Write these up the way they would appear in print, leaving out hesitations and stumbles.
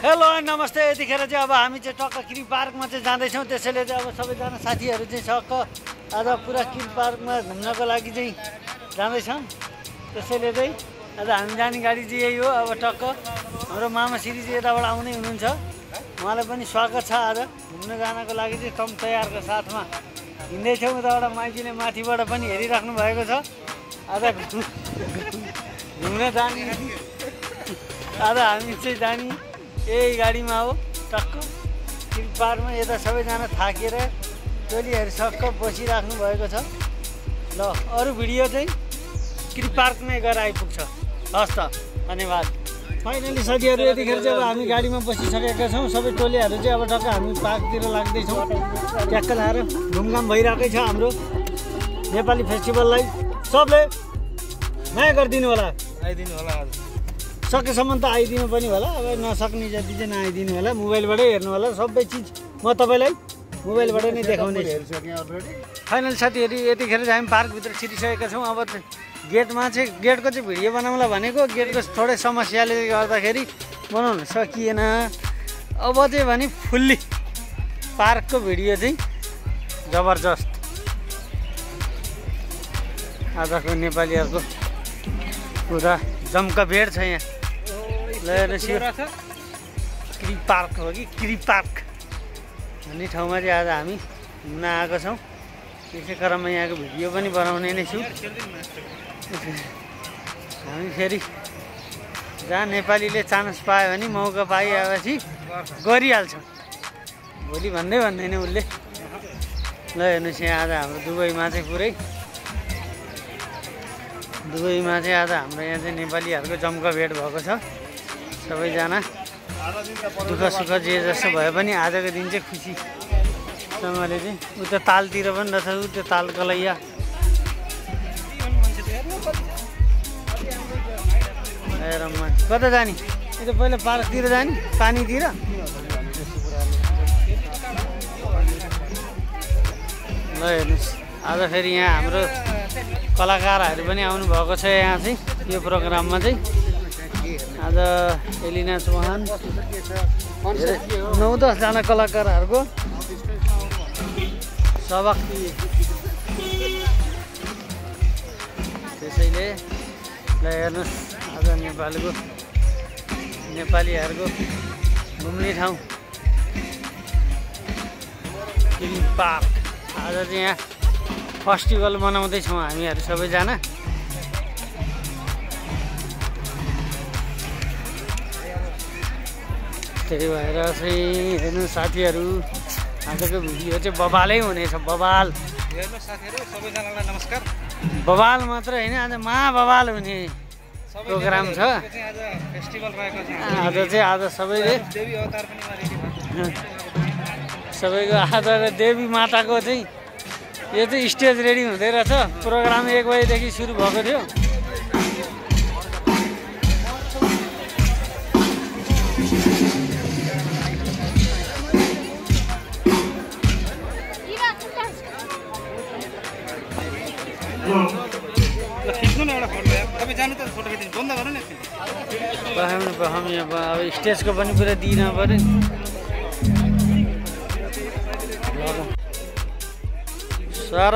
Hello नमस्ते। यतिखेर चाहिँ अब हामी चाहिँ टक्क किरी पार्कमा चाहिँ जाँदैछौँ। त्यसैले चाहिँ अब सबैजना साथीहरू चाहिँ टक्क आज पुरा किरी पार्कमा घुम्नको लागि चाहिँ जाँदैछौँ। त्यसैले चाहिँ आज हामी जाने गाडी चाहिँ यही हो। अब टक्क हाम्रो मामा श्री चाहिँ यताबाट आउँदै हुनुहुन्छ। उहाँलाई पनि स्वागत छ। आज घुम्न जानको लागि चाहिँ तम तयारको साथमा हिँड्दैछौँ। उताबाट माइतीले माथिबाट पनि हेरिराख्नु भएको छ। आज घुम्न जाने आज हामी चाहिँ जाने यही गाडीमा हो। टक्क किरी पार्कमा यता सबैजना थाकेर टोलीहरू सक्क बसिराख्नु भएको छ। ल अरू भिडियो चाहिँ किरी पार्कमै गएर आइपुग्छ। हस् त, धन्यवाद। फाइनली साथीहरू यतिखेर चाहिँ अब हामी गाडीमा बसिसकेका छौँ। सबै टोलीहरू चाहिँ अब टक्क हामी पार्कतिर लाग्दैछौँ। ट्याक्क लाएर घुमघाम भइरहेकै छ। हाम्रो नेपाली फेस्टिभललाई सबले माया गरिदिनु होला, आइदिनु होला। सकेसम्म त आइदिनु पनि होला। अब नसक्ने जति चाहिँ नआइदिनु होला। मोबाइलबाटै हेर्नु होला सबै चिज। म तपाईँलाई मोबाइलबाट नै देखाउने फाइनल साथीहरू यतिखेर चाहिँ हामी पार्कभित्र छिरिसकेका छौँ। अब गेटमा चाहिँ गेटको चाहिँ भिडियो बनाउँला भनेको गेटको थोरै समस्याले गर्दाखेरि बनाउन सकिएन। अब चाहिँ भने फुल्ली पार्कको भिडियो चाहिँ जबरजस्त आजको नेपालीहरूको पुरा जम्का भेड छ यहाँ। ल हेर्नुहोस् यो किरी पार्क हो कि किरी पार्क भन्ने ठाउँमा चाहिँ आज हामी घुम्न आएको छौँ। त्यसै क्रममा यहाँको भिडियो पनि बनाउने नै छु। हामी फेरि जहाँ नेपालीले चान्स पायो भने मौका पाइआएपछि गरिहाल्छौँ। भोलि भन्दै भन्दैन उसले। ल हेर्नुहोस् यहाँ आज हाम्रो दुबईमा चाहिँ पुरै दुबईमा चाहिँ आज हाम्रो यहाँ चाहिँ नेपालीहरूको जम्का भेट भएको छ। सबैजना दुःख सुख जे जस्तो भए पनि आजको दिन चाहिँ खुसीसँगले चाहिँ उता तालतिर पनि रहेछ। त्यो ताल कलैया कता जाने? यो त पहिला पार्कतिर जाने, पानीतिर। ल हेर्नुहोस् आज फेरि यहाँ हाम्रो कलाकारहरू पनि आउनु भएको छ। यहाँ चाहिँ यो प्रोग्राममा चाहिँ आज एलिना चौहान 9-10 जना कलाकारहरूको सबक। त्यसैले ल हेर्नुहोस् आज नेपालीहरूको घुम्ने ठाउँ किरी पार्क। आज चाहिँ यहाँ फेस्टिभल मनाउँदैछौँ हामीहरू सबैजना। त्यही भएर चाहिँ हेर्नु साथीहरू आजको भिडियो चाहिँ बबालै हुनेछ। बबाल हेर्नु साथीहरू सबैजनालाई नमस्कार। बबाल मात्र होइन आज महाबबाल हुने प्रोग्राम छ। आज चाहिँ आज सबैले सबैको आदर देवी माताको चाहिँ यो चाहिँ स्टेज रेडी हुँदै रहेछ। प्रोग्राम 1 बजेदेखि सुरु भएको थियो। अब स्टेजको पनि पुरा दिन पऱ्यो। सर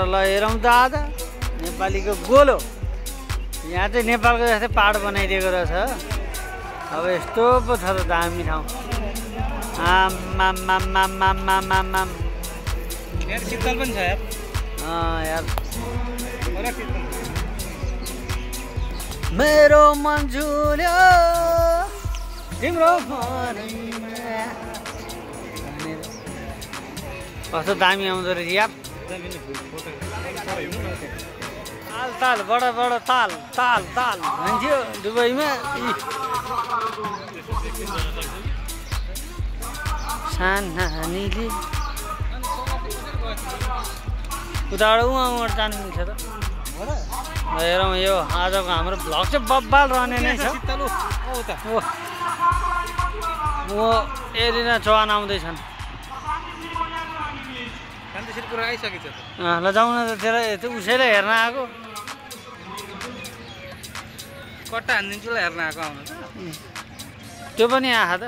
ल हेरौँ त आज नेपालीको गोलो। यहाँ चाहिँ नेपालको जस्तै पाहाड बनाइदिएको रहेछ। अब यस्तो पो छ त दामी ठाउँ। आमाम शीतल पनि छ यार। यार मेरो मन झुल्यो तिम्रो कस्तो दामी आउँदो रहेछ यार। ताल ताल बडा बडा ताल ताल ताल भन्छ्यो दुबईमा। सानानीले उताबाट उहाँबाट जानु मिल्छ त। हेरौँ यो आजको हाम्रो भ्लग चाहिँ बब्बाल रहने नै छ। म एलिना चौहान आउँदैछन्। ल जाउँ न त। तेरो उसैलाई हेर्न आएको कट्टा हानिदिन्छु ल हेर्न आएको आउनु त। त्यो पनि आहा त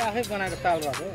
आफै बनाएको ताल भएको